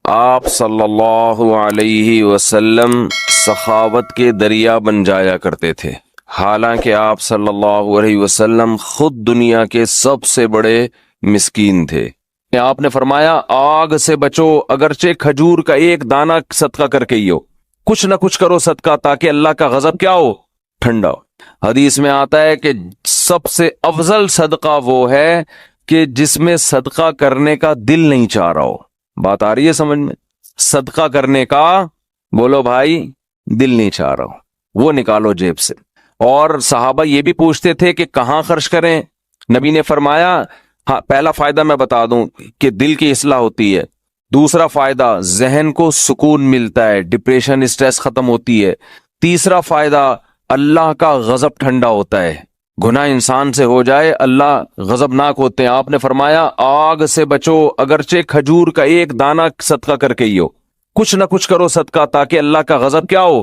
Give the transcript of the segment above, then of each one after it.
آپ صلی اللہ علیہ وسلم سخاوت کے دریا بن جایا کرتے تھے، حالانکہ آپ صلی اللہ علیہ وسلم خود دنیا کے سب سے بڑے مسکین تھے۔ آپ نے فرمایا آگ سے بچو، اگرچہ کھجور کا ایک دانہ صدقہ کر کے ہی ہو، کچھ نہ کچھ کرو صدقہ تاکہ اللہ کا غضب کیا ہو، ٹھنڈا ہو۔ حدیث میں آتا ہے کہ سب سے افضل صدقہ وہ ہے کہ جس میں صدقہ کرنے کا دل نہیں چاہ رہا ہو۔ بات آ رہی ہے سمجھ میں؟ صدقہ کرنے کا بولو بھائی دل نہیں چاہ رہا ہو، وہ نکالو جیب سے۔ اور صحابہ یہ بھی پوچھتے تھے کہ کہاں خرچ کریں؟ نبی نے فرمایا ہاں، پہلا فائدہ میں بتا دوں کہ دل کی اصلاح ہوتی ہے، دوسرا فائدہ ذہن کو سکون ملتا ہے، ڈپریشن اسٹریس ختم ہوتی ہے، تیسرا فائدہ اللہ کا غضب ٹھنڈا ہوتا ہے، گناہ انسان سے ہو جائے اللہ غضبناک ہوتے ہیں۔ آپ نے فرمایا آگ سے بچو، اگرچہ کھجور کا ایک دانہ صدقہ کر کے ہی ہو، کچھ نہ کچھ کرو صدقہ تاکہ اللہ کا غضب کیا ہو،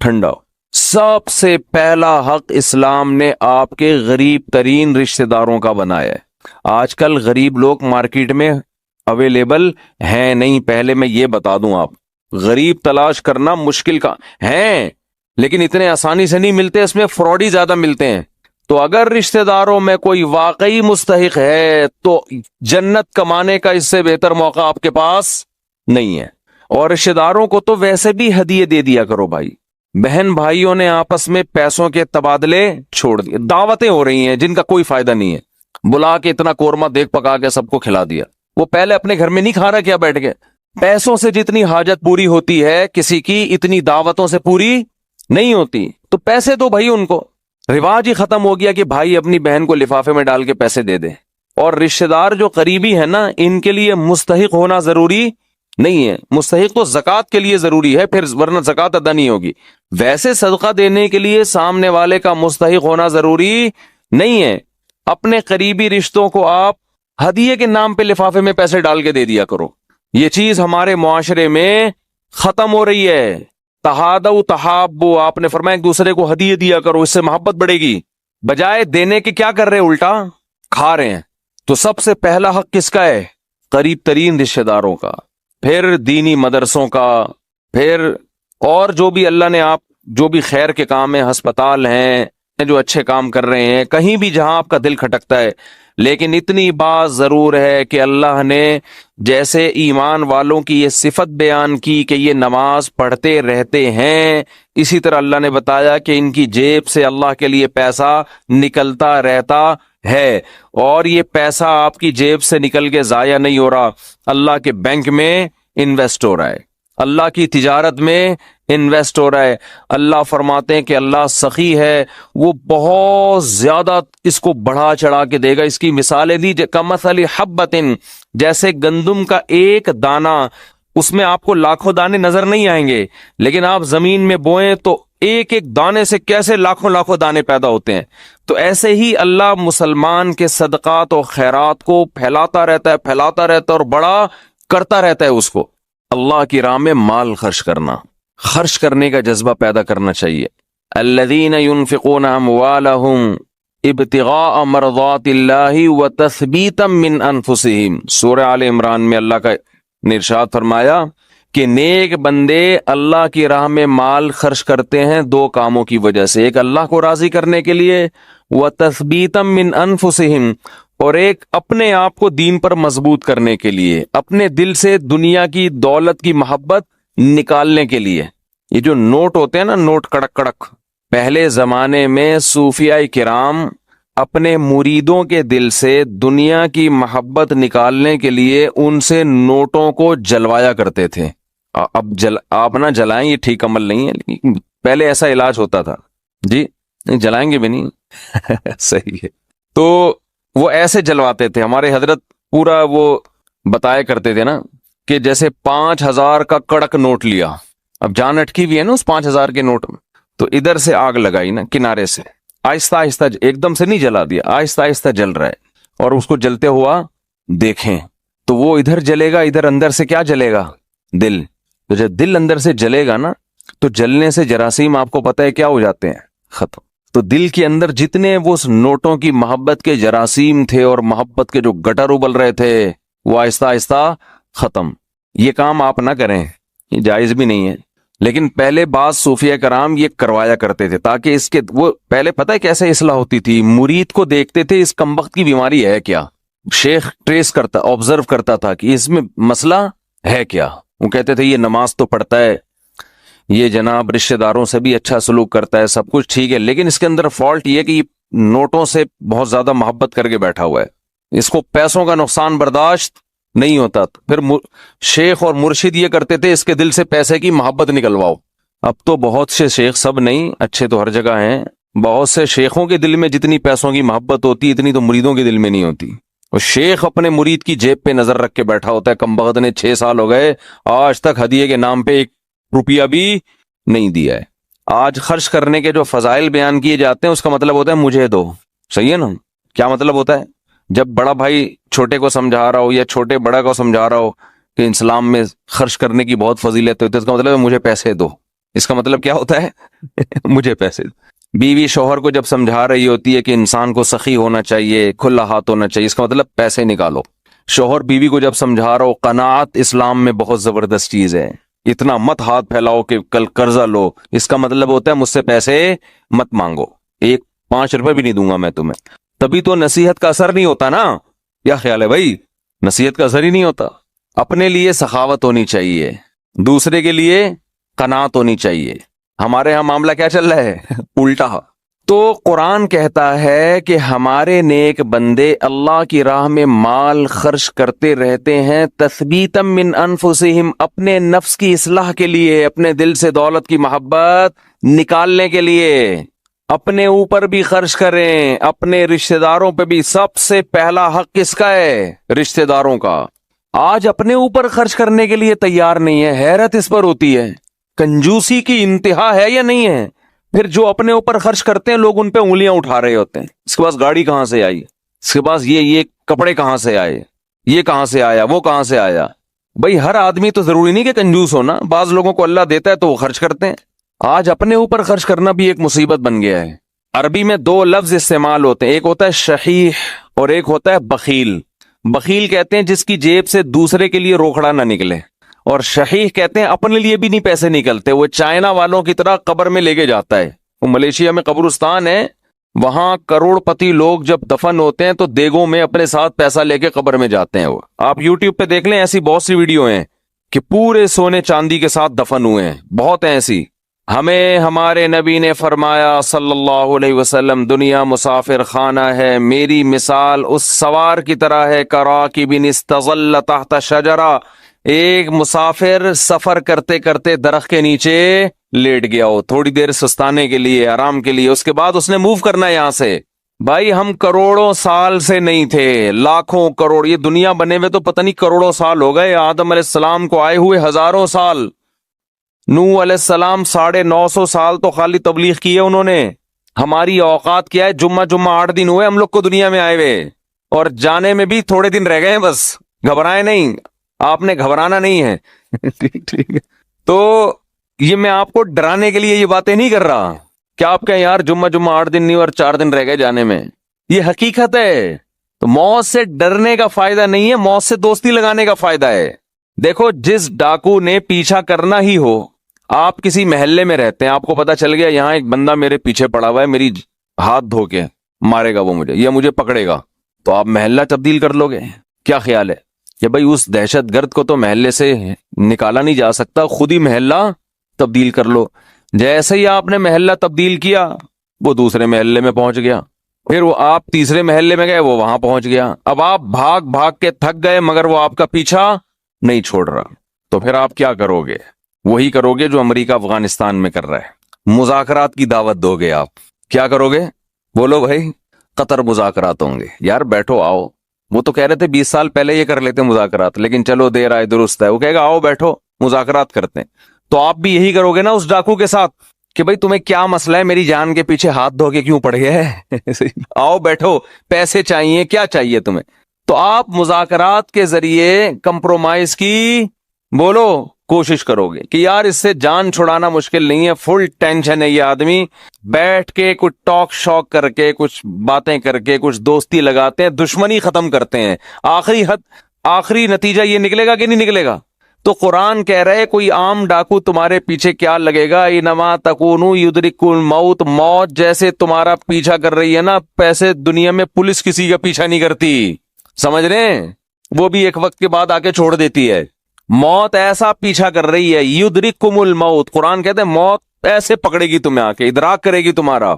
ٹھنڈا ہو۔ سب سے پہلا حق اسلام نے آپ کے غریب ترین رشتہ داروں کا بنایا ہے۔ آج کل غریب لوگ مارکیٹ میں اویلیبل ہیں نہیں، پہلے میں یہ بتا دوں، آپ غریب تلاش کرنا مشکل کا ہیں، لیکن اتنے آسانی سے نہیں ملتے، اس میں فراڈی زیادہ ملتے ہیں۔ تو اگر رشتہ داروں میں کوئی واقعی مستحق ہے تو جنت کمانے کا اس سے بہتر موقع آپ کے پاس نہیں ہے۔ اور رشتہ داروں کو تو ویسے بھی ہدیے دے دیا کرو بھائی۔ بہن بھائیوں نے آپس میں پیسوں کے تبادلے چھوڑ دیے، دعوتیں ہو رہی ہیں جن کا کوئی فائدہ نہیں ہے، بلا کے اتنا قورمہ دیکھ پکا کے سب کو کھلا دیا، وہ پہلے اپنے گھر میں نہیں کھا رہا کیا بیٹھ کے؟ پیسوں سے جتنی حاجت پوری ہوتی ہے کسی کی، اتنی دعوتوں سے پوری نہیں ہوتی، تو پیسے دو بھائی ان کو۔ رواج ہی ختم ہو گیا کہ بھائی اپنی بہن کو لفافے میں ڈال کے پیسے دے دے۔ اور رشتہ دار جو قریبی ہے نا، ان کے لیے مستحق ہونا ضروری نہیں ہے، مستحق تو زکوٰۃ کے لیے ضروری ہے، پھر ورنہ زکوٰۃ ادا نہیں ہوگی۔ ویسے صدقہ دینے کے لیے سامنے والے کا مستحق ہونا ضروری نہیں ہے۔ اپنے قریبی رشتوں کو آپ ہدیے کے نام پہ لفافے میں پیسے ڈال کے دے دیا کرو۔ یہ چیز ہمارے معاشرے میں ختم ہو رہی ہے۔ تہادوا تحابوا، آپ نے فرمایا ایک دوسرے کو ہدیے دیا کرو، اس سے محبت بڑھے گی۔ بجائے دینے کے کیا کر رہے، الٹا کھا رہے ہیں۔ تو سب سے پہلا حق کس کا ہے؟ قریب ترین رشتہ داروں کا، پھر دینی مدرسوں کا، پھر اور جو بھی اللہ نے آپ جو بھی خیر کے کام ہیں، ہسپتال ہیں جو اچھے کام کر رہے ہیں، کہیں بھی جہاں آپ کا دل کھٹکتا ہے۔ لیکن اتنی بات ضرور ہے کہ اللہ نے جیسے ایمان والوں کی یہ صفت بیان کی کہ یہ نماز پڑھتے رہتے ہیں، اسی طرح اللہ نے بتایا کہ ان کی جیب سے اللہ کے لیے پیسہ نکلتا رہتا ہے، اور یہ پیسہ آپ کی جیب سے نکل کے ضائع نہیں ہو رہا، اللہ کے بینک میں انویسٹ ہو رہا ہے، اللہ کی تجارت میں انویسٹ ہو رہا ہے۔ اللہ فرماتے ہیں کہ اللہ سخی ہے، وہ بہت زیادہ اس کو بڑھا چڑھا کے دے گا۔ اس کی مثالیں دی کمثل حبۃ، جیسے گندم کا ایک دانہ، اس میں آپ کو لاکھوں دانے نظر نہیں آئیں گے، لیکن آپ زمین میں بوئیں تو ایک ایک دانے سے کیسے لاکھوں لاکھوں دانے پیدا ہوتے ہیں۔ تو ایسے ہی اللہ مسلمان کے صدقات و خیرات کو پھیلاتا رہتا ہے، پھیلاتا رہتا ہے اور بڑا کرتا رہتا ہے اس کو۔ اللہ کی راہ میں مال خرچ کرنا، خرچ کرنے کا جذبہ پیدا کرنا چاہیے۔ الذین ينفقون اموالهم ابتغاء مرضات اللہ وتثبیتا من انفسهم، سورہ آل عمران میں اللہ کا نے ارشاد فرمایا کہ نیک بندے اللہ کی راہ میں مال خرچ کرتے ہیں دو کاموں کی وجہ سے، ایک اللہ کو راضی کرنے کے لیے، وتثبیتا من انفسهم، اور ایک اپنے آپ کو دین پر مضبوط کرنے کے لیے، اپنے دل سے دنیا کی دولت کی محبت نکالنے کے لیے۔ یہ جو نوٹ ہوتے ہیں نا، نوٹ کڑک کڑک، پہلے زمانے میں صوفیاء کرام اپنے مریدوں کے دل سے دنیا کی محبت نکالنے کے لیے ان سے نوٹوں کو جلوایا کرتے تھے۔ اب آپ نہ جلائیں، یہ ٹھیک عمل نہیں ہے، لیکن پہلے ایسا علاج ہوتا تھا۔ جی نہیں جلائیں گے بھی نہیں صحیح ہے۔ تو وہ ایسے جلواتے تھے، ہمارے حضرت پورا وہ بتایا کرتے تھے نا کہ جیسے 5000 کا کڑک نوٹ لیا، اب جان اٹکی بھی ہے نا اس 5000 کے نوٹ میں، تو ادھر سے آگ لگائی نا کنارے سے، آہستہ آہستہ، ایک دم سے نہیں جلا دیا، آہستہ آہستہ جل رہا ہے، اور اس کو جلتے ہوا دیکھیں تو وہ ادھر جلے گا، ادھر اندر سے کیا جلے گا، دل۔ تو جب دل اندر سے جلے گا نا تو جلنے سے جراثیم آپ کو پتہ ہے کیا ہو جاتے ہیں، ختم۔ تو دل کے اندر جتنے وہ نوٹوں کی محبت کے جراثیم تھے اور محبت کے جو گٹر ابل رہے تھے وہ آہستہ آہستہ ختم۔ یہ کام آپ نہ کریں، یہ جائز بھی نہیں ہے، لیکن پہلے بعض صوفیہ کرام یہ کروایا کرتے تھے تاکہ اس کے وہ پہلے پتہ ہے کیسے اصلاح ہوتی تھی، مرید کو دیکھتے تھے اس کمبخت کی بیماری ہے کیا، شیخ ٹریس کرتا آبزرو کرتا تھا کہ اس میں مسئلہ ہے کیا، وہ کہتے تھے یہ نماز تو پڑھتا ہے، یہ جناب رشتہ داروں سے بھی اچھا سلوک کرتا ہے، سب کچھ ٹھیک ہے، لیکن اس کے اندر فالٹ یہ کہ یہ نوٹوں سے بہت زیادہ محبت کر کے بیٹھا ہوا ہے، اس کو پیسوں کا نقصان برداشت نہیں ہوتا۔ پھر شیخ اور مرشد یہ کرتے تھے اس کے دل سے پیسے کی محبت نکلواؤ۔ اب تو بہت سے شیخ، سب نہیں، اچھے تو ہر جگہ ہیں، بہت سے شیخوں کے دل میں جتنی پیسوں کی محبت ہوتی اتنی تو مریدوں کے دل میں نہیں ہوتی۔ اور شیخ اپنے مرید کی جیب پہ نظر رکھ کے بیٹھا ہوتا ہے، کمبخت نے 6 سال ہو گئے آج تک ہدیے کے نام پہ 1 روپیہ بھی نہیں دیا ہے۔ آج خرچ کرنے کے جو فضائل بیان کیے جاتے ہیں اس کا مطلب ہوتا ہے مجھے دو، صحیح ہے نا؟ کیا مطلب ہوتا ہے؟ جب بڑا بھائی چھوٹے کو سمجھا رہا ہو یا چھوٹے بڑا کو سمجھا رہا ہو کہ اسلام میں خرچ کرنے کی بہت فضیلت ہوتی ہے، اس کا مطلب ہے مجھے پیسے دو۔ اس کا مطلب کیا ہوتا ہے؟ مجھے پیسے دو۔ بیوی شوہر کو جب سمجھا رہی ہوتی ہے کہ انسان کو سخی ہونا چاہیے، کھلا ہاتھ ہونا چاہیے، اس کا مطلب پیسے نکالو۔ شوہر بیوی کو جب سمجھا رہا ہو قناعت اسلام میں بہت زبردست چیز ہے، اتنا مت ہاتھ پھیلاؤ کہ کل قرضہ لو، اس کا مطلب ہوتا ہے مجھ سے پیسے مت مانگو، 5 روپے بھی نہیں دوں گا میں تمہیں۔ تبھی تو نصیحت کا اثر نہیں ہوتا نا، کیا خیال ہے بھائی؟ نصیحت کا اثر ہی نہیں ہوتا۔ اپنے لیے سخاوت ہونی چاہیے، دوسرے کے لیے قناعت ہونی چاہیے۔ ہمارے ہاں معاملہ کیا چل رہا ہے؟ الٹا۔ تو قرآن کہتا ہے کہ ہمارے نیک بندے اللہ کی راہ میں مال خرچ کرتے رہتے ہیں، تثبیتا من انفسہم، اپنے نفس کی اصلاح کے لیے، اپنے دل سے دولت کی محبت نکالنے کے لیے۔ اپنے اوپر بھی خرچ کریں، اپنے رشتہ داروں پہ بھی۔ سب سے پہلا حق کس کا ہے؟ رشتہ داروں کا۔ آج اپنے اوپر خرچ کرنے کے لیے تیار نہیں ہے، حیرت اس پر ہوتی ہے، کنجوسی کی انتہا ہے یا نہیں ہے؟ پھر جو اپنے اوپر خرچ کرتے ہیں لوگ ان پہ انگلیاں اٹھا رہے ہوتے ہیں، اس کے پاس گاڑی کہاں سے آئی، اس کے پاس یہ کپڑے کہاں سے آئے، یہ کہاں سے آیا، وہ کہاں سے آیا۔ بھئی ہر آدمی تو ضروری نہیں کہ کنجوس ہونا، بعض لوگوں کو اللہ دیتا ہے تو وہ خرچ کرتے ہیں۔ آج اپنے اوپر خرچ کرنا بھی ایک مصیبت بن گیا ہے۔ عربی میں 2 لفظ استعمال ہوتے ہیں، ایک ہوتا ہے شحیح اور ایک ہوتا ہے بخیل۔ بخیل کہتے ہیں جس کی جیب سے دوسرے کے لیے روکڑا نہ نکلے، اور شحیح کہتے ہیں اپنے لیے بھی نہیں پیسے نکلتے، وہ چائنا والوں کی طرح قبر میں لے کے جاتا ہے۔ وہ ملیشیا میں قبرستان ہے، وہاں کروڑ پتی لوگ جب دفن ہوتے ہیں تو دیگوں میں اپنے ساتھ پیسہ لے کے قبر میں جاتے ہیں۔ وہ آپ یوٹیوب پہ دیکھ لیں، ایسی بہت سی ویڈیو ہیں کہ پورے سونے چاندی کے ساتھ دفن ہوئے ہیں، بہت ایسی۔ ہمیں ہمارے نبی نے فرمایا صلی اللہ علیہ وسلم، دنیا مسافر خانہ ہے، میری مثال اس سوار کی طرح ہے، کراکب استظل تحت شجرہ، ایک مسافر سفر کرتے کرتے درخت کے نیچے لیٹ گیا ہو، تھوڑی دیر سستانے کے لیے، آرام کے لیے، اس کے بعد اس نے موو کرنا ہے یہاں سے۔ بھائی ہم کروڑوں سال سے نہیں تھے، لاکھوں کروڑ، یہ دنیا بنے ہوئے تو پتہ نہیں کروڑوں سال ہو گئے، آدم علیہ السلام کو آئے ہوئے ہزاروں سال، نوح علیہ السلام 950 سال تو خالی تبلیغ کی ہے انہوں نے۔ ہماری اوقات کیا ہے؟ جمعہ 8 دن ہوئے ہم لوگ کو دنیا میں آئے ہوئے، اور جانے میں بھی تھوڑے دن رہ گئے ہیں، بس گھبرائے نہیں، آپ نے گھبرانا نہیں ہے۔ ٹھیک ہے، تو یہ میں آپ کو ڈرانے کے لیے یہ باتیں نہیں کر رہا، کیا آپ کہیں یار جمعہ 8 دن نہیں اور 4 دن رہ گئے جانے میں، یہ حقیقت ہے۔ تو موت سے ڈرنے کا فائدہ نہیں ہے، موت سے دوستی لگانے کا فائدہ ہے۔ دیکھو جس ڈاکو نے پیچھا کرنا ہی ہو، آپ کسی محلے میں رہتے ہیں، آپ کو پتا چل گیا یہاں ایک بندہ میرے پیچھے پڑا ہوا ہے، میری ہاتھ دھو کے مارے گا وہ مجھے یا مجھے پکڑے گا، تو آپ محلہ تبدیل کر لو گے؟ کیا خیال ہے کہ بھائی اس دہشت گرد کو تو محلے سے نکالا نہیں جا سکتا، خود ہی محلہ تبدیل کر لو۔ جیسے ہی آپ نے محلہ تبدیل کیا وہ دوسرے محلے میں پہنچ گیا، پھر وہ آپ تیسرے محلے میں گئے، وہ وہاں پہنچ گیا، اب آپ بھاگ بھاگ کے تھک گئے مگر وہ آپ کا پیچھا نہیں چھوڑ رہا، تو پھر آپ کیا کرو گے؟ وہی کرو گے جو امریکہ افغانستان میں کر رہا ہے، مذاکرات کی دعوت دو گے۔ آپ کیا کرو گے؟ بولو بھائی، قطر مذاکرات ہوں گے، یار بیٹھو آؤ، وہ تو کہہ رہے تھے 20 سال پہلے یہ کر لیتے مذاکرات، لیکن چلو دیر آئے درست ہے، وہ کہے گا آؤ بیٹھو مذاکرات کرتے ہیں۔ تو آپ بھی یہی کرو گے نا اس ڈاکو کے ساتھ کہ بھائی تمہیں کیا مسئلہ ہے، میری جان کے پیچھے ہاتھ دھو کے کیوں پڑ گئے آؤ بیٹھو، پیسے چاہیے، کیا چاہیے تمہیں؟ تو آپ مذاکرات کے ذریعے کمپرومائز کی بولو کوشش کرو گے کہ یار اس سے جان چھڑانا مشکل نہیں ہے، فل ٹینشن ہے یہ آدمی، بیٹھ کے کچھ ٹاک شاک کر کے، کچھ باتیں کر کے، کچھ دوستی لگاتے ہیں، دشمنی ختم کرتے ہیں، آخری نتیجہ یہ نکلے گا کہ نہیں نکلے گا؟ تو قرآن کہہ رہے کوئی عام ڈاکو تمہارے پیچھے کیا لگے گا، انما تکونوا یدرککم الموت، موت جیسے تمہارا پیچھا کر رہی ہے نا، پیسے دنیا میں پولیس کسی کا پیچھا نہیں کرتی، سمجھ رہے ہیں، وہ بھی ایک وقت کے بعد آ کے چھوڑ دیتی ہے۔ موت ایسا پیچھا کر رہی ہے، یدرککم الموت، قرآن کہتے ہیں موت ایسے پکڑے گی تمہیں، آ کے ادراک کرے گی تمہارا۔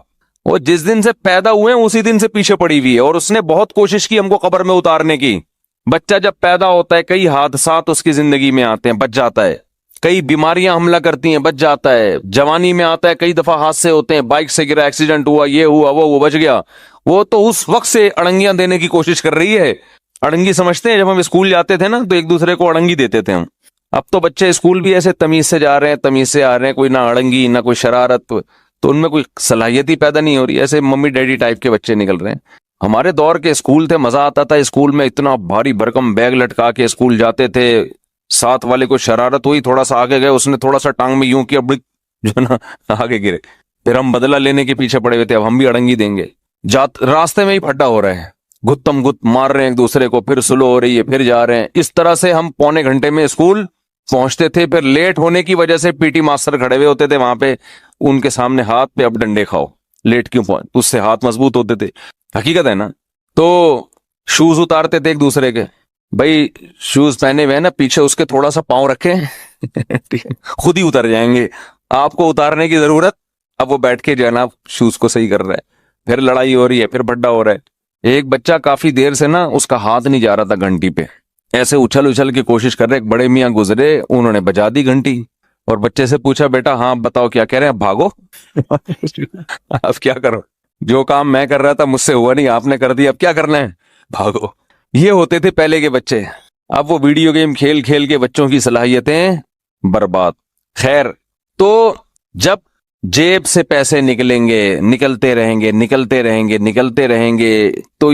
وہ جس دن سے پیدا ہوئے ہیں اسی دن سے پیچھے پڑی ہوئی ہے، اور اس نے بہت کوشش کی ہم کو قبر میں اتارنے کی۔ بچہ جب پیدا ہوتا ہے کئی حادثات اس کی زندگی میں آتے ہیں، بچ جاتا ہے، کئی بیماریاں حملہ کرتی ہیں، بچ جاتا ہے، جوانی میں آتا ہے کئی دفعہ حادثے ہوتے ہیں، بائک سے گرا، ایکسیڈنٹ ہوا، یہ ہوا وہ بچ گیا۔ وہ تو اس وقت سے اڑنگیاں دینے کی کوشش کر رہی ہے۔ اڑنگی سمجھتے ہیں، جب ہم اسکول جاتے تھے نا تو ایک دوسرے کو اڑنگی دیتے تھے ہم۔ اب تو بچے اسکول بھی ایسے تمیز سے جا رہے ہیں، تمیز سے آ رہے ہیں، کوئی نہ اڑنگی نہ کوئی شرارت، تو ان میں کوئی صلاحیت ہی پیدا نہیں ہو رہی، ایسے ممی ڈیڈی ٹائپ کے بچے نکل رہے ہیں۔ ہمارے دور کے اسکول تھے، مزہ آتا تھا اسکول میں، اتنا بھاری بھرکم بیگ لٹکا کے اسکول جاتے تھے، ساتھ والے کو شرارت ہوئی، تھوڑا سا آگے گئے، اس نے تھوڑا سا ٹانگ میں یوں کیا، جو ہے نا آگے گرے، پھر ہم بدلہ لینے کے پیچھے پڑے ہوئے تھے، اب ہم بھی اڑنگی دیں گے۔ راستے میں ہی پھڈا ہو رہے ہیں، گتم گت مار رہے ہیں ایک دوسرے کو، پھر سلو ہو رہی ہے، پھر جا رہے ہیں۔ اس طرح سے ہم پونے گھنٹے میں اسکول پہنچتے تھے، پھر لیٹ ہونے کی وجہ سے پی ٹی ماسٹر کھڑے ہوئے ہوتے تھے وہاں پہ، ان کے سامنے ہاتھ پہ اب ڈنڈے کھاؤ، لیٹ کیوں پہنچ، اس سے ہاتھ مضبوط ہوتے تھے، حقیقت ہے نا۔ تو شوز اتارتے تھے ایک دوسرے کے، بھائی شوز پہنے ہوئے ہیں نا، پیچھے اس کے تھوڑا سا پاؤں رکھیں خود ہی اتر جائیں گے، آپ کو اتارنے کی ضرورت۔ اب وہ بیٹھ کے جناب شوز کو صحیح کر رہا ہے، پھر لڑائی ہو رہی ہے، پھر بڈا ہو رہا ہے۔ ایک بچہ کافی دیر سے نا اس کا ہاتھ نہیں جا رہا تھا گھنٹی پہ، ایسے اچھل اچھل کی کوشش کر رہے، ایک بڑے میاں گزرے، انہوں نے بجا دی گھنٹی، اور بچے سے پوچھا بیٹا ہاں بتاؤ کیا کہہ رہے ہیں، اب بھاگو اب کیا کرو، جو کام میں کر رہا تھا مجھ سے ہوا نہیں، آپ نے کر دیا، اب کیا کرنا ہے، بھاگو۔ یہ ہوتے تھے پہلے کے بچے۔ اب وہ ویڈیو گیم کھیل کھیل کے بچوں کی صلاحیتیں برباد۔ خیر، تو جب جیب سے پیسے نکلیں گے، نکلتے رہیں گے، نکلتے رہیں گے، نکلتے رہیں گے، تو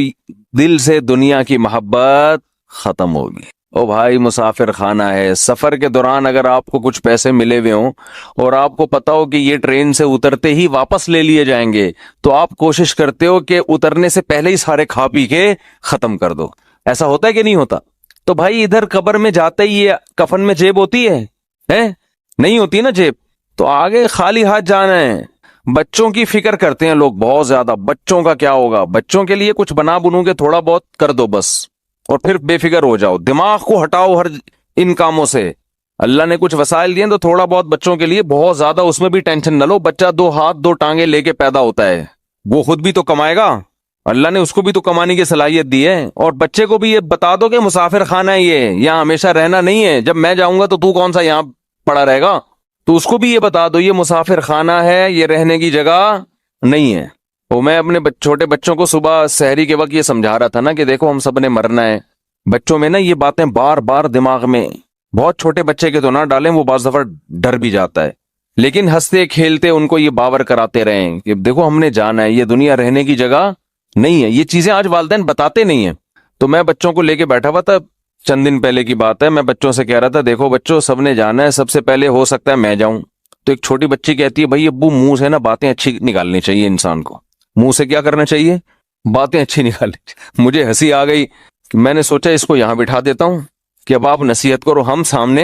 دل سے دنیا کی محبت ختم ہوگی۔ او بھائی مسافر خانہ ہے، سفر کے دوران اگر آپ کو کچھ پیسے ملے ہوئے ہوں اور آپ کو پتا ہو کہ یہ ٹرین سے اترتے ہی واپس لے لیے جائیں گے، تو آپ کوشش کرتے ہو کہ اترنے سے پہلے ہی سارے کھا پی کے ختم کر دو۔ ایسا ہوتا ہے کہ نہیں ہوتا؟ تو بھائی ادھر قبر میں جاتے ہی یہ کفن میں جیب ہوتی ہے نہیں ہوتی نا جیب، تو آگے خالی ہاتھ جانا ہے۔ بچوں کی فکر کرتے ہیں لوگ بہت زیادہ، بچوں کا کیا ہوگا، بچوں کے لیے کچھ بنا بنو کے تھوڑا بہت کر دو بس، اور پھر بے فکر ہو جاؤ، دماغ کو ہٹاؤ ہر ان کاموں سے۔ اللہ نے کچھ وسائل دیے تو تھوڑا بہت بچوں کے لیے، بہت زیادہ اس میں بھی ٹینشن نہ لو۔ بچہ 2 ہاتھ 2 ٹانگیں لے کے پیدا ہوتا ہے، وہ خود بھی تو کمائے گا، اللہ نے اس کو بھی تو کمانے کی صلاحیت دی ہے۔ اور بچے کو بھی یہ بتا دو کہ مسافر خانہ ہے یہ، یہاں ہمیشہ رہنا نہیں ہے، جب میں جاؤں گا تو کون سا یہاں پڑا رہے گا، تو اس کو بھی یہ بتا دو یہ مسافر خانہ ہے، یہ رہنے کی جگہ نہیں ہے۔ تو میں اپنے چھوٹے بچوں کو صبح سحری کے وقت یہ سمجھا رہا تھا نا کہ دیکھو ہم سب نے مرنا ہے۔ بچوں میں نا یہ باتیں بار بار دماغ میں، بہت چھوٹے بچے کے تو نہ ڈالیں، وہ بعض دفعہ ڈر بھی جاتا ہے، لیکن ہنستے کھیلتے ان کو یہ باور کراتے رہیں کہ دیکھو ہم نے جانا ہے، یہ دنیا رہنے کی جگہ نہیں ہے۔ یہ چیزیں آج والدین بتاتے نہیں ہیں۔ تو میں بچوں کو لے کے بیٹھا ہوا تھا، چند دن پہلے کی بات ہے، میں بچوں سے کہہ رہا تھا دیکھو بچوں سب نے جانا ہے، سب سے پہلے ہو سکتا ہے میں جاؤں۔ تو ایک چھوٹی بچی کہتی ہے بھائی ابو منہ سے نا باتیں اچھی نکالنی چاہیے، انسان کو منہ سے کیا کرنا چاہیے، باتیں اچھی نکالنی چاہیے۔ مجھے ہنسی آ گئی، میں نے سوچا اس کو یہاں بٹھا دیتا ہوں کہ اب آپ نصیحت کرو، ہم سامنے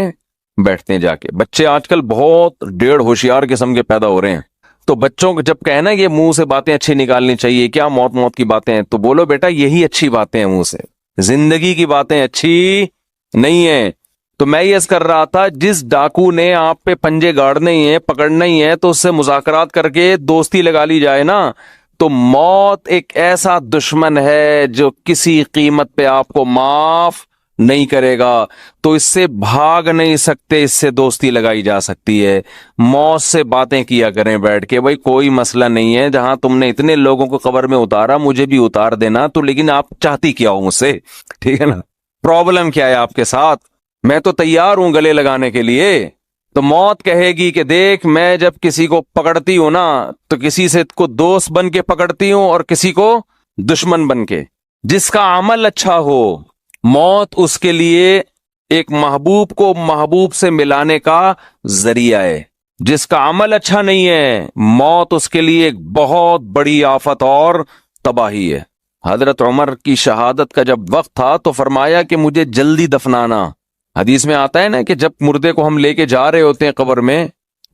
بیٹھتے ہیں جا کے۔ بچے آج کل بہت ڈیڑھ ہوشیار قسم کے پیدا ہو رہے ہیں، تو بچوں کو جب کہنا یہ منہ سے باتیں اچھی نکالنی چاہیے، کیا موت کی باتیں ہیں، تو بولو بیٹا یہی اچھی باتیں ہیں، منہ سے زندگی کی باتیں اچھی نہیں ہیں۔ تو میں یہ کر رہا تھا جس ڈاکو نے آپ پہ پنجے گاڑنے ہی ہیں، پکڑنا ہی ہے، تو اس سے مذاکرات کر کے دوستی لگا لی جائے نا، تو موت ایک ایسا دشمن ہے جو کسی قیمت پہ آپ کو معاف نہیں کرے گا، تو اس سے بھاگ نہیں سکتے، اس سے دوستی لگائی جا سکتی ہے۔ موت سے باتیں کیا کریں بیٹھ کے، بھائی کوئی مسئلہ نہیں ہے، جہاں تم نے اتنے لوگوں کو قبر میں اتارا مجھے بھی اتار دینا، تو لیکن آپ چاہتی کیا ہو مجھ سے، ٹھیک ہے نا، پرابلم کیا ہے آپ کے ساتھ، میں تو تیار ہوں گلے لگانے کے لیے۔ تو موت کہے گی کہ دیکھ میں جب کسی کو پکڑتی ہوں نا تو کسی سے کو دوست بن کے پکڑتی ہوں اور کسی کو دشمن بن کے۔ جس کا عمل اچھا ہو موت اس کے لیے ایک محبوب کو محبوب سے ملانے کا ذریعہ ہے، جس کا عمل اچھا نہیں ہے موت اس کے لیے ایک بہت بڑی آفت اور تباہی ہے۔ حضرت عمر کی شہادت کا جب وقت تھا تو فرمایا کہ مجھے جلدی دفنانا، حدیث میں آتا ہے نا کہ جب مردے کو ہم لے کے جا رہے ہوتے ہیں قبر میں،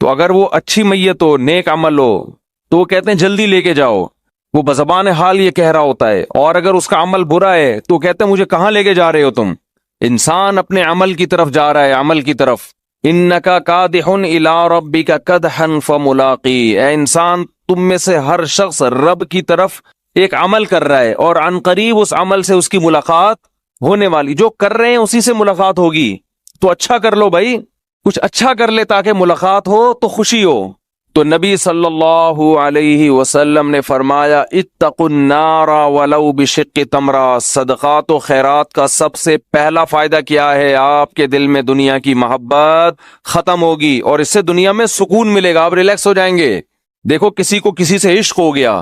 تو اگر وہ اچھی میت ہو، نیک عمل ہو، تو وہ کہتے ہیں جلدی لے کے جاؤ، وہ بزبان حال یہ کہہ رہا ہوتا ہے. اور اگر اس کا عمل برا ہے تو کہتے ہیں مجھے کہاں لے کے جا رہے ہو تم. انسان اپنے عمل کی طرف جا رہا ہے، عمل کی طرف. انکا کادح الی ربک کدحا فملاقی، اے انسان تم میں سے ہر شخص رب کی طرف ایک عمل کر رہا ہے، اور عن قریب اس عمل سے اس کی ملاقات ہونے والی. جو کر رہے ہیں اسی سے ملاقات ہوگی، تو اچھا کر لو بھائی، کچھ اچھا کر لے تاکہ ملاقات ہو تو خوشی ہو. تو نبی صلی اللہ علیہ وسلم نے فرمایا اتقوا النار ولو بشق تمرہ. صدقات و خیرات کا سب سے پہلا فائدہ کیا ہے؟ آپ کے دل میں دنیا کی محبت ختم ہوگی، اور اس سے دنیا میں سکون ملے گا، آپ ریلیکس ہو جائیں گے. دیکھو کسی کو کسی سے عشق ہو گیا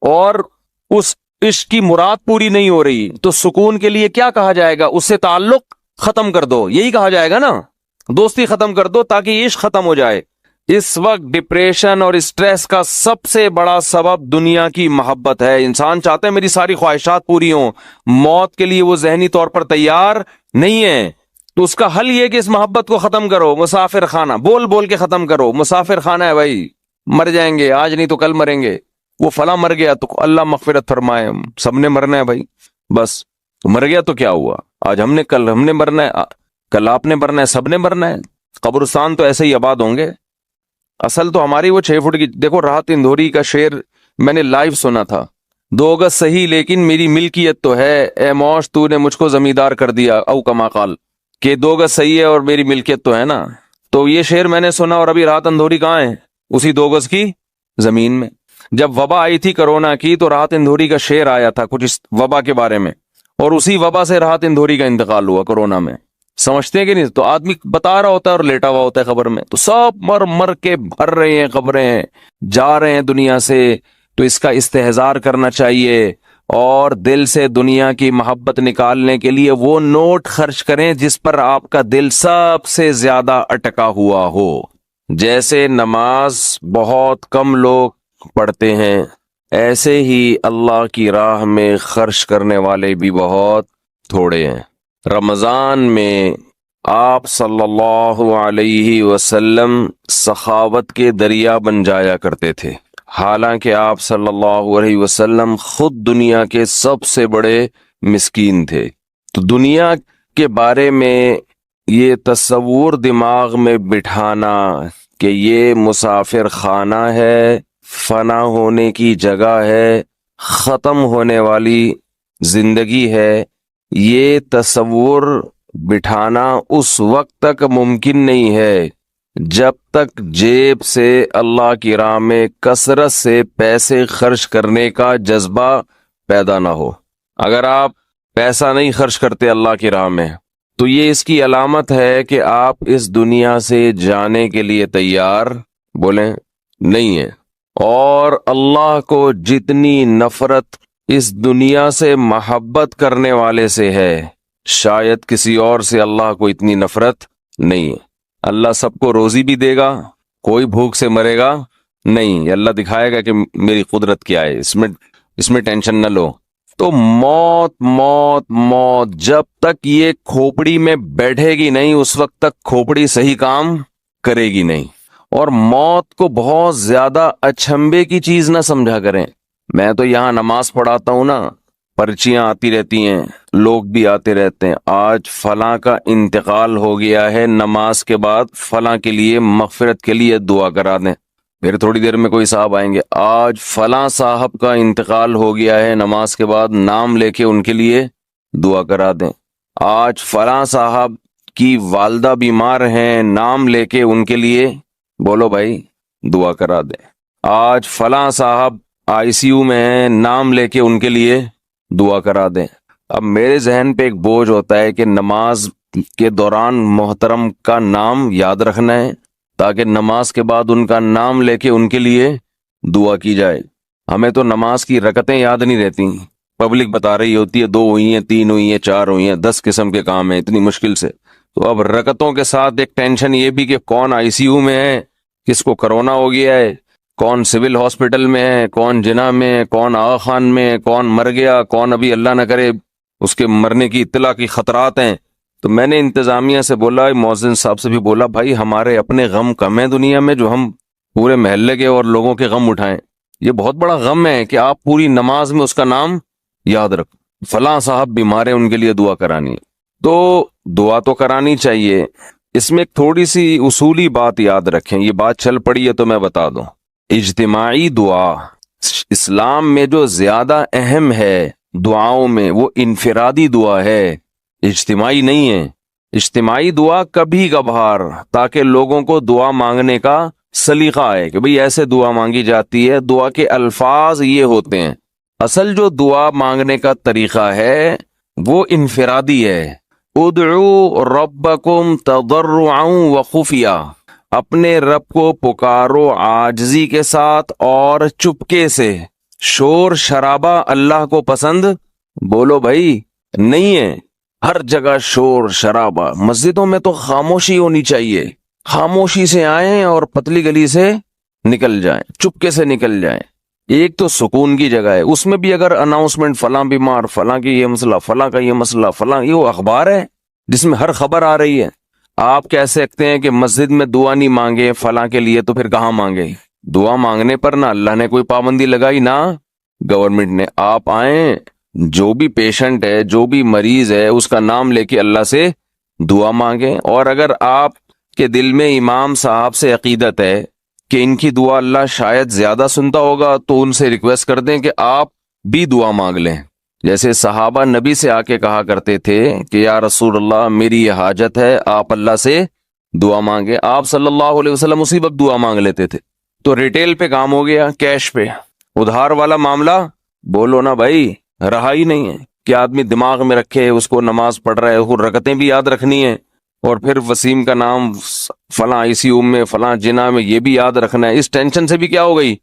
اور اس عشق کی مراد پوری نہیں ہو رہی، تو سکون کے لیے کیا کہا جائے گا؟ اس سے تعلق ختم کر دو، یہی کہا جائے گا نا، دوستی ختم کر دو تاکہ یہ عشق ختم ہو جائے. اس وقت ڈپریشن اور اسٹریس کا سب سے بڑا سبب دنیا کی محبت ہے. انسان چاہتا ہے میری ساری خواہشات پوری ہوں، موت کے لیے وہ ذہنی طور پر تیار نہیں ہے. تو اس کا حل یہ کہ اس محبت کو ختم کرو. مسافر خانہ بول بول کے ختم کرو. مسافر خانہ ہے بھائی، مر جائیں گے، آج نہیں تو کل مریں گے. وہ فلاں مر گیا تو اللہ مغفرت فرمائے، سب نے مرنا ہے بھائی. بس مر گیا تو کیا ہوا، آج ہم نے، کل ہم نے مرنا ہے، کل آپ نے مرنا ہے، سب نے مرنا ہے. قبرستان تو ایسے ہی آباد ہوں گے. اصل تو ہماری وہ 6 فٹ کی، دیکھو راحت اندھوری کا شعر میں نے لائیو سنا تھا. 2 گز صحیح لیکن میری ملکیت تو ہے، اے موش تو نے مجھ کو زمیندار کر دیا، او کما قال، کہ 2 گز صحیح ہے اور میری ملکیت تو ہے نا. تو یہ شعر میں نے سنا، اور ابھی راحت اندھوری کہاں ہے؟ اسی 2 گز کی زمین میں. جب وبا آئی تھی کرونا کی تو راحت اندھوری کا شعر آیا تھا کچھ اس وبا کے بارے میں، اور اسی وبا سے راحت اندھوری کا انتقال ہوا کرونا میں. سمجھتے ہیں کہ نہیں؟ تو آدمی بتا رہا ہوتا ہے اور لیٹا ہوا ہوتا ہے قبر میں، تو سب مر مر کے بھر رہے ہیں قبریں، جا رہے ہیں دنیا سے. تو اس کا استحضار کرنا چاہیے، اور دل سے دنیا کی محبت نکالنے کے لیے وہ نوٹ خرچ کریں جس پر آپ کا دل سب سے زیادہ اٹکا ہوا ہو. جیسے نماز بہت کم لوگ پڑھتے ہیں، ایسے ہی اللہ کی راہ میں خرچ کرنے والے بھی بہت تھوڑے ہیں. رمضان میں آپ صلی اللہ علیہ وسلم سخاوت کے دریا بن جایا کرتے تھے، حالانکہ آپ صلی اللہ علیہ وسلم خود دنیا کے سب سے بڑے مسکین تھے. تو دنیا کے بارے میں یہ تصور دماغ میں بٹھانا کہ یہ مسافر خانہ ہے، فنا ہونے کی جگہ ہے، ختم ہونے والی زندگی ہے، یہ تصور بٹھانا اس وقت تک ممکن نہیں ہے جب تک جیب سے اللہ کی راہ میں کثرت سے پیسے خرچ کرنے کا جذبہ پیدا نہ ہو. اگر آپ پیسہ نہیں خرچ کرتے اللہ کی راہ میں، تو یہ اس کی علامت ہے کہ آپ اس دنیا سے جانے کے لیے تیار بولیں نہیں ہیں. اور اللہ کو جتنی نفرت اس دنیا سے محبت کرنے والے سے ہے، شاید کسی اور سے اللہ کو اتنی نفرت نہیں ہے. اللہ سب کو روزی بھی دے گا، کوئی بھوک سے مرے گا نہیں. اللہ دکھائے گا کہ میری قدرت کیا ہے، اس میں ٹینشن نہ لو. تو موت موت موت جب تک یہ کھوپڑی میں بیٹھے گی نہیں، اس وقت تک کھوپڑی صحیح کام کرے گی نہیں. اور موت کو بہت زیادہ اچھمبے کی چیز نہ سمجھا کریں. میں تو یہاں نماز پڑھاتا ہوں نا، پرچیاں آتی رہتی ہیں، لوگ بھی آتے رہتے ہیں، آج فلاں کا انتقال ہو گیا ہے، نماز کے بعد فلاں کے لیے مغفرت کے لیے دعا کرا دیں. پھر تھوڑی دیر میں کوئی صاحب آئیں گے، آج فلاں صاحب کا انتقال ہو گیا ہے، نماز کے بعد نام لے کے ان کے لیے دعا کرا دیں. آج فلاں صاحب کی والدہ بیمار ہیں، نام لے کے ان کے لیے بولو بھائی دعا کرا دیں. آج فلاں صاحب آئی سی یو میں ہیں، نام لے کے ان کے لیے دعا کرا دیں. اب میرے ذہن پہ ایک بوجھ ہوتا ہے کہ نماز کے دوران محترم کا نام یاد رکھنا ہے تاکہ نماز کے بعد ان کا نام لے کے ان کے لیے دعا کی جائے. ہمیں تو نماز کی رکعتیں یاد نہیں رہتی، پبلک بتا رہی ہوتی ہے 2 ہوئی ہیں، 3 ہوئی ہیں، 4 ہوئی ہیں، 10 قسم کے کام ہیں اتنی مشکل سے. تو اب رکعتوں کے ساتھ ایک ٹینشن یہ بھی کہ کون آئی سی یو میں ہے، کس کو کرونا ہو گیا ہے، کون سول ہاسپٹل میں ہے، کون جناح میں ہے، کون آغا خان میں ہے، کون مر گیا، کون ابھی اللہ نہ کرے اس کے مرنے کی اطلاع کی خطرات ہیں. تو میں نے انتظامیہ سے بولا، مؤذن صاحب سے بھی بولا، بھائی ہمارے اپنے غم کم ہیں دنیا میں جو ہم پورے محلے کے اور لوگوں کے غم اٹھائیں؟ یہ بہت بڑا غم ہے کہ آپ پوری نماز میں اس کا نام یاد رکھو، فلاں صاحب بیمار ہیں ان کے لیے دعا کرانی ہے۔ تو دعا تو کرانی چاہیے، اس میں ایک تھوڑی سی اصولی بات یاد رکھیں، یہ بات چل پڑی ہے تو میں بتا دوں۔ اجتماعی دعا اسلام میں جو زیادہ اہم ہے دعاؤں میں، وہ انفرادی دعا ہے، اجتماعی نہیں ہے۔ اجتماعی دعا کبھی کبھار، تاکہ لوگوں کو دعا مانگنے کا سلیقہ ہے کہ بھئی ایسے دعا مانگی جاتی ہے، دعا کے الفاظ یہ ہوتے ہیں۔ اصل جو دعا مانگنے کا طریقہ ہے وہ انفرادی ہے۔ ادعو ربکم تضرعا وخفیہ، اپنے رب کو پکارو عاجزی کے ساتھ اور چپکے سے۔ شور شرابہ اللہ کو پسند بولو بھائی نہیں ہے، ہر جگہ شور شرابہ۔ مسجدوں میں تو خاموشی ہونی چاہیے، خاموشی سے آئیں اور پتلی گلی سے نکل جائیں، چپکے سے نکل جائیں۔ ایک تو سکون کی جگہ ہے، اس میں بھی اگر اناؤنسمنٹ فلاں بیمار، فلاں کی یہ مسئلہ، فلاں کا یہ مسئلہ، فلاں، یہ وہ اخبار ہے جس میں ہر خبر آ رہی ہے۔ آپ کہہ سکتے ہیں کہ مسجد میں دعا نہیں مانگے فلاں کے لیے، تو پھر کہاں مانگے؟ دعا مانگنے پر نہ اللہ نے کوئی پابندی لگائی نہ گورنمنٹ نے۔ آپ آئیں، جو بھی پیشنٹ ہے، جو بھی مریض ہے، اس کا نام لے کے اللہ سے دعا مانگیں۔ اور اگر آپ کے دل میں امام صاحب سے عقیدت ہے کہ ان کی دعا اللہ شاید زیادہ سنتا ہوگا، تو ان سے ریکویسٹ کر دیں کہ آپ بھی دعا مانگ لیں۔ جیسے صحابہ نبی سے آ کے کہا کرتے تھے کہ یا رسول اللہ میری یہ حاجت ہے، آپ اللہ سے دعا مانگے۔ آپ صلی اللہ علیہ وسلم اسی وقت دعا مانگ لیتے تھے۔ تو ریٹیل پہ کام ہو گیا، کیش پہ۔ ادھار والا معاملہ بولو نا بھائی، رہا ہی نہیں ہے کہ آدمی دماغ میں رکھے، اس کو نماز پڑھ رہا ہے، اس کو رکعتیں بھی یاد رکھنی ہے، اور پھر وسیم کا نام فلاں آئی سی یو میں، فلاں جنا میں، یہ بھی یاد رکھنا ہے۔ اس ٹینشن سے بھی کیا ہو گئی؟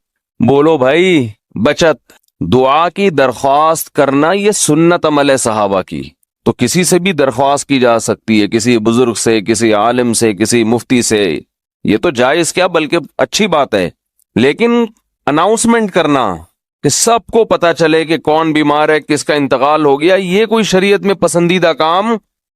بولو بھائی بچت۔ دعا کی درخواست کرنا یہ سنت عمل ہے صحابہ کی، تو کسی سے بھی درخواست کی جا سکتی ہے، کسی بزرگ سے، کسی عالم سے، کسی مفتی سے، یہ تو جائز کیا بلکہ اچھی بات ہے۔ لیکن اناؤنسمنٹ کرنا کہ سب کو پتا چلے کہ کون بیمار ہے، کس کا انتقال ہو گیا، یہ کوئی شریعت میں پسندیدہ کام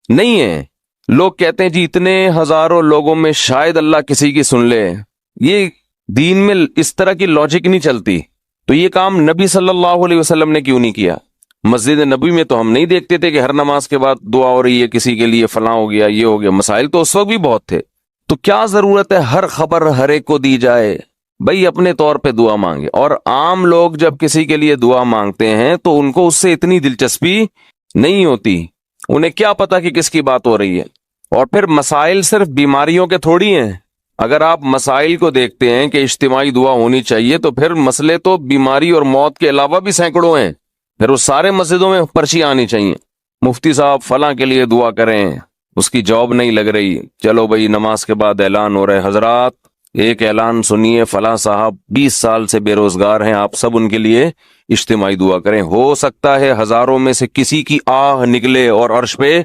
نہیں ہے۔ لوگ کہتے ہیں جی اتنے ہزاروں لوگوں میں شاید اللہ کسی کی سن لے، یہ دین میں اس طرح کی لاجک نہیں چلتی۔ تو یہ کام نبی صلی اللہ علیہ وسلم نے کیوں نہیں کیا؟ مسجد نبی میں تو ہم نہیں دیکھتے تھے کہ ہر نماز کے بعد دعا ہو رہی ہے کسی کے لیے، فلاں ہو گیا، یہ ہو گیا۔ مسائل تو اس وقت بھی بہت تھے، تو کیا ضرورت ہے ہر خبر ہر ایک کو دی جائے؟ بھائی اپنے طور پہ دعا مانگے۔ اور عام لوگ جب کسی کے لیے دعا مانگتے ہیں تو ان کو اس سے اتنی دلچسپی نہیں ہوتی، انہیں کیا پتا کہ کس کی بات ہو رہی ہے۔ اور پھر مسائل صرف بیماریوں کے تھوڑی ہیں۔ اگر آپ مسائل کو دیکھتے ہیں کہ اجتماعی دعا ہونی چاہیے، تو پھر مسئلے تو بیماری اور موت کے علاوہ بھی سینکڑوں ہیں۔ پھر وہ سارے مسجدوں میں پرچیاں آنی چاہیے، مفتی صاحب فلاں کے لیے دعا کریں، اس کی جاب نہیں لگ رہی، چلو بھائی نماز کے بعد اعلان ہو رہا ہے، حضرات ایک اعلان سنیے، فلاں صاحب 20 سال سے بے روزگار ہیں، آپ سب ان کے لیے اجتماعی دعا کریں، ہو سکتا ہے ہزاروں میں سے کسی کی آہ نکلے اور عرش پہ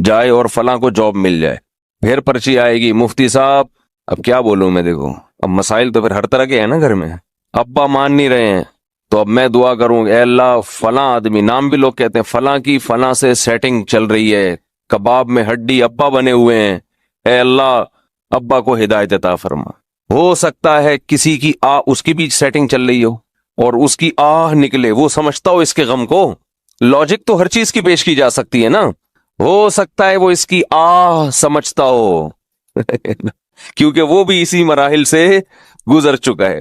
جائے اور فلاں کو جاب مل جائے۔ پھر پرچی آئے گی، مفتی صاحب اب کیا بولوں میں، دیکھو اب مسائل تو پھر ہر طرح کے ہیں نا گھر میں، ابا مان نہیں رہے ہیں، تو اب میں دعا کروں اے اللہ فلاں آدمی، نام بھی لوگ کہتے ہیں، فلاں کی فلاں سے سیٹنگ چل رہی ہے، کباب میں ہڈی ابا بنے ہوئے ہیں، اے اللہ ابا کو ہدایت عطا فرما۔ ہو سکتا ہے کسی کی اس کی بھی سیٹنگ چل رہی ہو اور اس کی آہ نکلے، وہ سمجھتا ہو اس کے غم کو۔ لاجک تو ہر چیز کی پیش کی جا سکتی ہے نا، ہو سکتا ہے وہ اس کی آہ سمجھتا ہو کیونکہ وہ بھی اسی مراحل سے گزر چکا ہے۔